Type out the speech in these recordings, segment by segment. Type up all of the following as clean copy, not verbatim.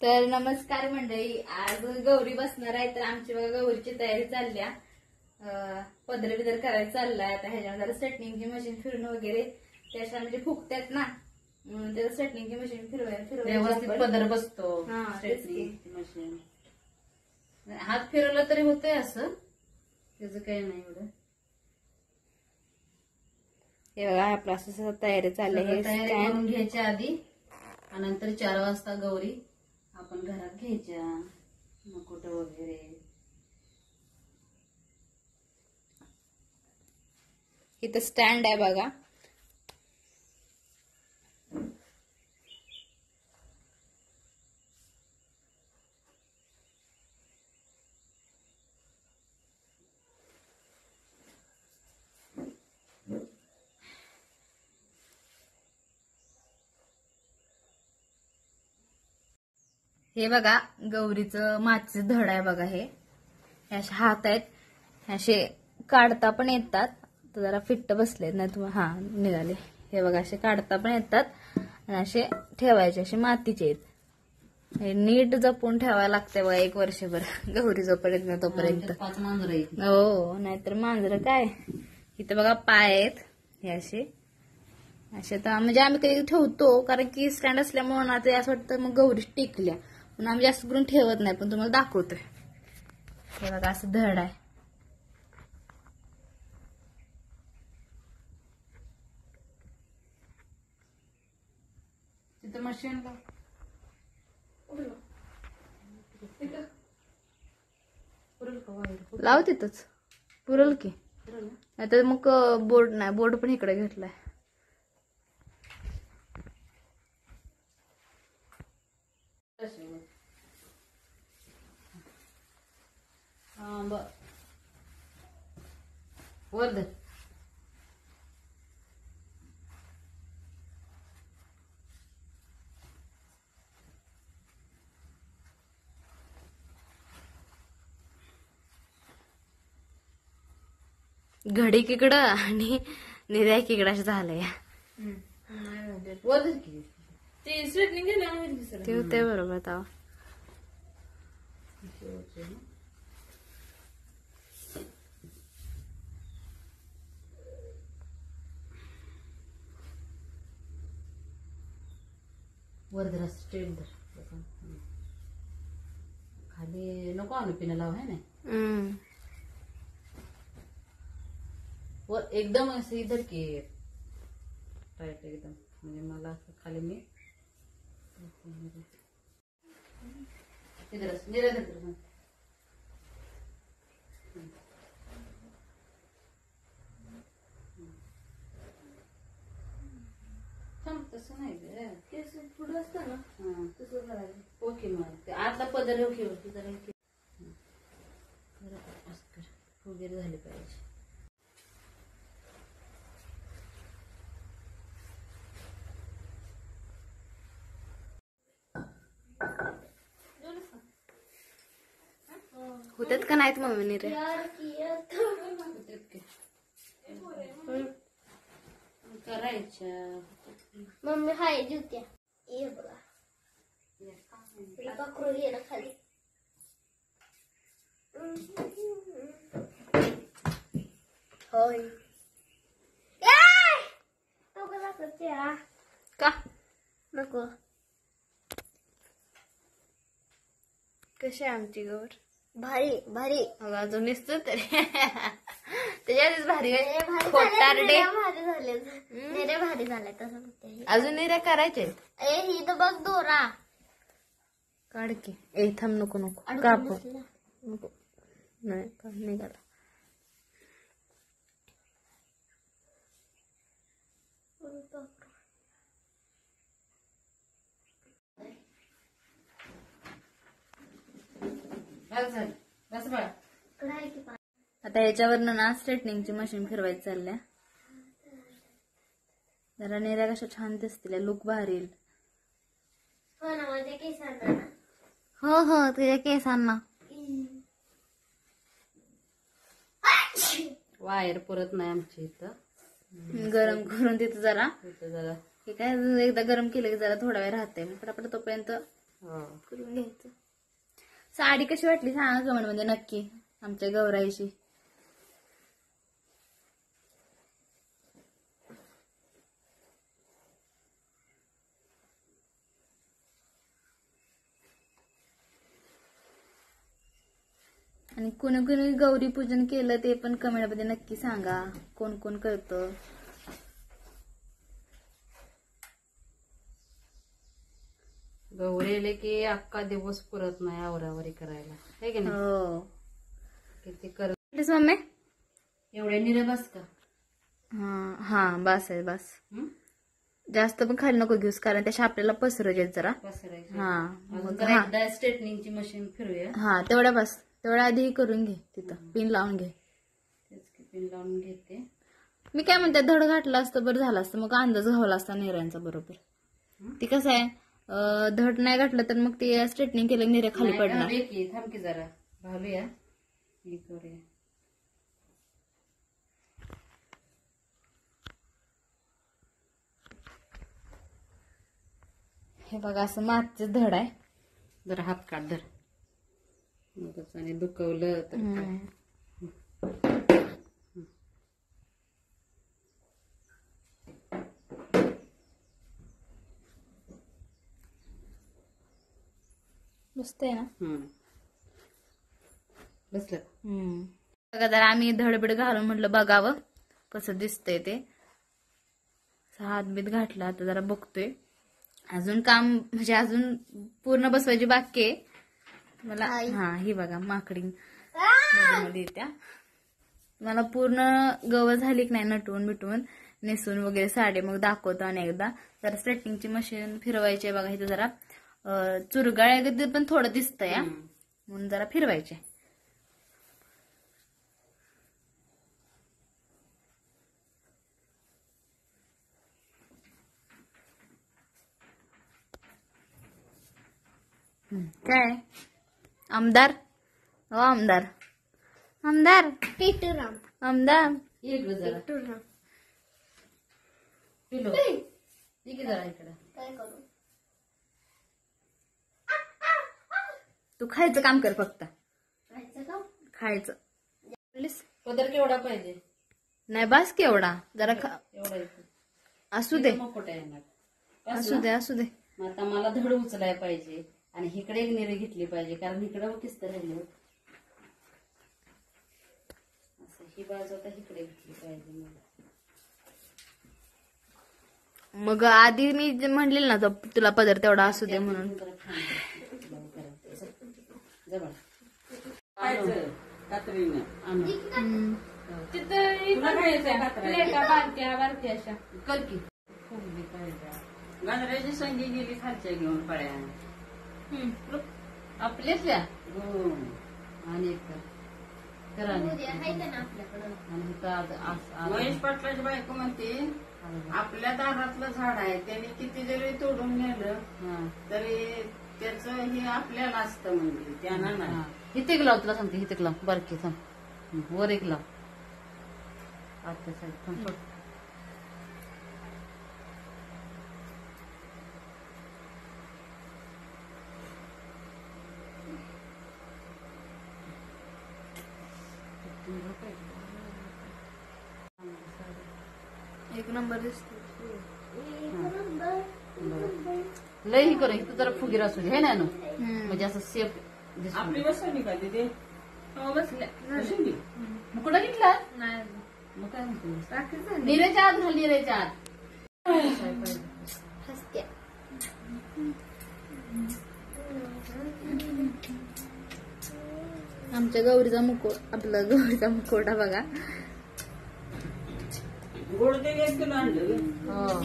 तर नमस्कार मंडळी, आज गौरी बसणार आहे. तर आमची बघा गौरीची तयारी चालल्या. पदर बिदर करायला चाललाय. आता ह्याच्यावर जरा सेटनिंगची मशीन फिरून वगैरे त्याच्या म्हणजे फुकतात ना, म्हणून त्याला सेटनिंगची मशीन व्यवस्थित पदर बसतो. मशीन हात फिरवला तरी होतंय असं, त्याचं काही नाही एवढं. हे बघा आपला असं तयारी चालली. हे तयारी करून घ्यायच्या आधी आणि नंतर 4 वाजता गौरी आपण घरात घ्यायच्या, मुकुट वगैरे. इथं स्टँड आहे बघा. हे बघा गौरीचं मातीचं धड आहे बघा. हे असे हात आहेत, असे काढता पण येतात. तर जरा फिट्ट बसलेत नाही तुम्हाला. हा निघाले. हे बघा असे काढता पण येतात आणि असे ठेवायचे, असे मातीचे आहेत. हे नीट जपून ठेवायला लागते बघा 1 वर्षभर गौरी जोपर्यंत नाही तोपर्यंत. 5 मांजरं. हो, नाहीतर मांजरं काय. इथं बघा पाय आहेत हे असे तर म्हणजे आम्ही कधी ठेवतो, कारण की स्टँड असल्यामुळे ना ते असं वाटतं मग गौरी टिकल्या, पण आम्ही जास्त करून ठेवत नाही. पण तुम्हाला दाखवतोय. हे बघा असं धड आहे. तिथं मशीन लाव तिथंच पुरल की. नाहीतर मग बोर्ड नाही, बोर्ड पण इकडे घेतलाय. वर धर. घडी किकडं आणि निर्या किकडं असं झालंय. वर धर की. ते स्ट्रेटनिंग केलं ते होते बरोबर. आता वर धर, स्ट्रेट धर. खाली नको आणू पिना लाव आहे ना. वर एकदम असं इधर की टाईट एकदम, म्हणजे मला असं खाली मी इधर तसं नाही ग, पुढं असतं ना तसं करायचं. ओके, मग ते आतला पदर ओके होती जरा वगैरे झाले पाहिजे. होत्यात का नाहीत मम्मी निरे? करायच्या. मम्मी हाय जुत्या. ये बघा पाखरू गेलं खाली. होय नको दाखवते का नको. कशी आहे आमची गौर? भारी भारी. अजून दिसतो तरी त्याच्यातच भारी खोटारडे भारी झाले. नेरे भारी झाले तसं म्हणते. अजून निऱ्या करायचे. ही तर बघ दोरा काढ की. ए थांब, नको कापू नको. नाही का निघाला. बस बघा. आता ह्याच्यावरनं ना स्ट्रेटनिंगची मशीन फिरवायची चालल्या. जरा नेऱ्या कशा छान दिसतील, लुक भारी येईल. हो ना, माझ्या केसांना. हो तुझ्या केसांना. वायर पुरत नाही आमच्या इथं. गरम करून तिथं जरा इथं जरा हे काय एकदा गरम केलं की जरा थोडा वेळ राहते. मग पटापट तोपर्यंत हो. करून घ्यायचं. साडी कशी वाटली सांगा कमेंट मध्ये नक्की आमच्या गौराईची. आणि कुणी कुणी गौरी पूजन केलं ते पण कमेंट मध्ये नक्की सांगा. कोण कोण करतं. गौरी आले की अख्खा दिवस पुरत नाही आवरावरी करायला, है की नाही? हो. किती कर मम्मी एवढ्या निरे बस का? हा बस आहे बस. हं? जास्त पण खाली नको घेऊस कारण त्याच्या आपल्याला पसरायचे जरा. पसरायची. हा अजून मग जरा एकदा स्ट्रेटनिंगची मशीन फिरूया. हा तेवढ्या बस. तेवढ्या आधी करून घे तिथं पिन लावून घे. तेच की पिन लावून घेते. मी काय म्हणते धड घातलं असतं बरं झालं असतं मग अंदाज घावला असता नेऱ्यांचा बरोबर. ती कसं आहे धड नाही घातलं तर मग ते स्ट्रेटनिंग केलं नेऱ्या खाली नाही, पडणार. घालूया की, थांब की जरा घालूया हे करूया. हे बघा असं मागचं धड आहे. जरा हात काढ धर. मगच आणि दुखवलं तर काय. बसतंय ना. बसलं. बघा जरा आम्ही धडबीड घालून म्हटलं बघावं कसं दिसतंय ते. हातबीत घातला आता जरा बघतोय. अजून काम म्हणजे अजून पूर्ण बसवायची बाकी आहे मला. हा ही बघा माकडी मध्ये येत्या. मला पूर्ण गवत झाली की नाही नटवून बिटवून नेसून वगैरे साडी मग दाखवतो. आणि एकदा जरा स्ट्रेटनिंगची मशीन फिरवायची आहे बघा. इथं जरा चुरगाळ पण थोडं दिसतंय म्हणून जरा फिरवायचे. काय आमदार हो आमदार आमदार पिटूराम आमदार एक जरा पिटूराम पिलो ठीक आहे जरा इकडे. काय करू? तू खायचं काम कर फक्त. खायचं का? खायचं. पदर केवढा पाहिजे? नाही बास की एवढा जरा एवढा इथे. असू दे मग कुठे येणार? असू दे असू दे. मग आता मला धड उचलाय पाहिजे आणि इकडे एक निरे घेतली पाहिजे कारण इकडं किस्त राहिलं. असं ही बाजू आता इकडे घेतली पाहिजे मला. मग आधी मी म्हणलेल ना तुला पदर तेवढा असू दे म्हणून. गाजराची संगी गेली खालच्या घेऊन पळ्या आपल्यातल्या. हो आणि महेश पाटलाची बायको म्हणते आपल्या दारातलं झाड आहे त्याने किती जरी तोडून नेलं तरी त्याच हे आपल्याला असतं म्हणजे त्यांना नाही. इथे एक लाव तुला सांगते इथे एक लाव बारकी थांब वर एक लाव आजच्या साईड थांब. एक नंबर दिसतो. लय ही करू तू जरा फुगीर असू दे हे ना म्हणजे असं सेफ दिसतो. आपली बसवली का तिथे बसल्या मग कुठं घेतला नाही मग काय म्हणतो निरेच्या आत घाल निरेच्या आत. हसत्या. आमच्या गौरीचा मुकोट आपला गौरीचा मुकोटा बघा. गोड ते 1 किलो आणलं. हो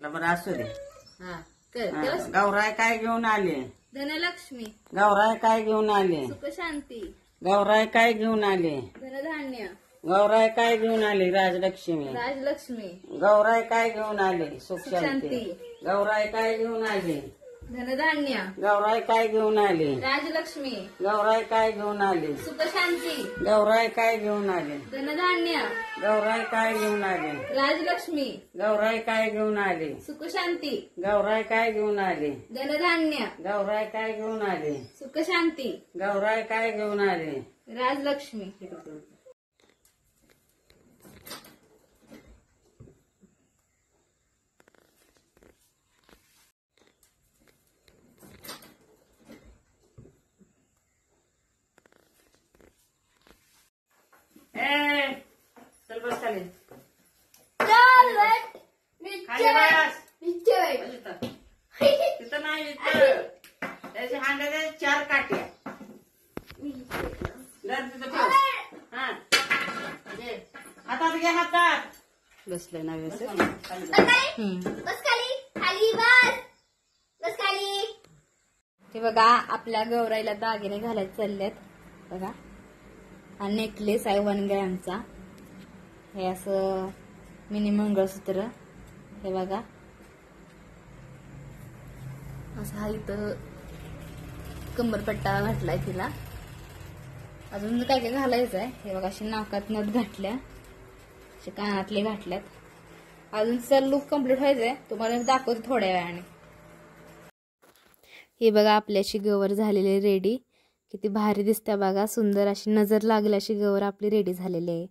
बरं असू दे. हा कर. गौराय काय घेऊन आले? धनलक्ष्मी, गौराय काय घेऊन आले? सुख शांती, गौराय काय घेऊन आले? धनधान्य, गौराय काय घेऊन आले? राजलक्ष्मी. राजलक्ष्मी, गौराय काय घेऊन आले? सुख सुख शांती. शांती, गौराय काय घेऊन आले? धनधान्य, गौराय काय घेऊन आले? राजलक्ष्मी, गौराय काय घेऊन आले? सुख शांती, गौराय काय घेऊन आले? धनधान्य, गौराय काय घेऊन आले? राजलक्ष्मी, गौराय काय घेऊन आले? सुख शांती, गौराय काय घेऊन आले? धनधान्य, गौराय काय घेऊन आले? सुख शांती, गौराय काय घेऊन आले? राजलक्ष्मी. चल बस खाली. चालत खाली बस. निश्चय तिथं नाही इथं. त्याच्या हांड्याच्या 4 काट्या. धर तिथं ठेव. हा. घे. हातात घे हातात. बसले ना व्यवस्थित. बस खाली खाली बस खाली. हे बघा आपल्या गौराईला दागिने घालायला चाललेत बघा. हा नेकलेस आहे 1 ग्रॅमचा. हे असं मिनी मंगळसूत्र. हे बघा असं हा इथं कंबरपट्टा घातलाय तिला. अजून काय काय घालायचं आहे. हे बघा अशी नाकात नथ घातल्या, असे कानातले घातल्यात. अजून तिचा लुक कम्प्लीट व्हायचंय. तुम्हाला दाखवते थोड्या वेळाने. हे बघा आपल्याशी गवर झालेली रेडी. किती भारी दिसते बघा. सुंदर अशी नजर लागेल अशी गवर आपली रेडी झालेली आहे.